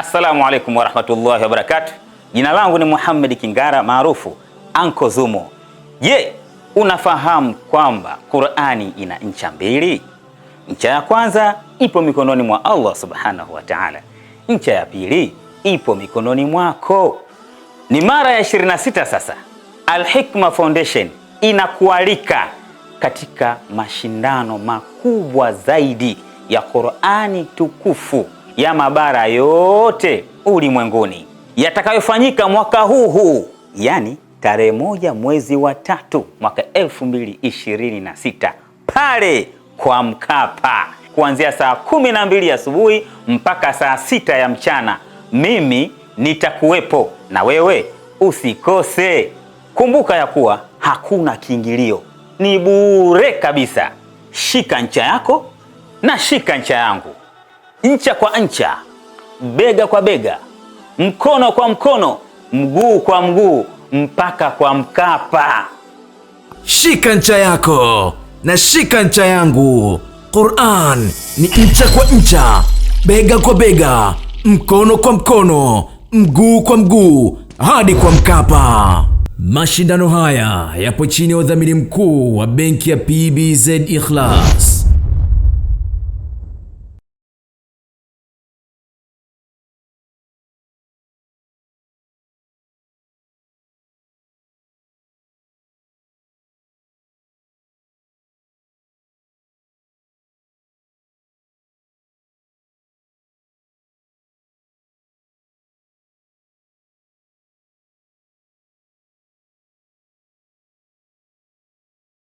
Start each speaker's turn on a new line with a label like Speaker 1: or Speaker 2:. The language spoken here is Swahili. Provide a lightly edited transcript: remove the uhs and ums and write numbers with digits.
Speaker 1: Assalamu alaikum warahmatullahi wabarakatuh. Jina langu ni Muhammad Kingara maarufu Anko Zumo. Je, unafahamu kwamba Qur'ani ina ncha mbili? Ncha ya kwanza ipo mikononi mwa Allah subhanahu wa ta'ala. Ncha ya pili ipo mikononi mwako. Ni mara ya 26 sasa Al-Hikma Foundation inakualika katika mashindano makubwa zaidi ya Qur'ani tukufu ya mabara yote ulimwenguni yatakayofanyika mwaka huu, yani tarehe 1 mwezi wa 3 mwaka 2026 pale kwa Mkapa, kuanzia saa 12 asubuhi mpaka saa 6 ya mchana. Mimi nitakuwepo na wewe usikose. Kumbuka ya kuwa hakuna kiingilio, ni bure kabisa. Shika ncha yako na shika ncha yangu, ncha kwa ncha, bega kwa bega, mkono kwa mkono, mguu kwa mguu, mpaka kwa Mkapa.
Speaker 2: Shika ncha yako na shika ncha yangu. Qur'an ni ncha kwa ncha, bega kwa bega, mkono kwa mkono, mguu kwa mguu, hadi kwa Mkapa. Mashindano haya yapo chini ya udhamini mkuu wa benki ya PBZ Ikhlas.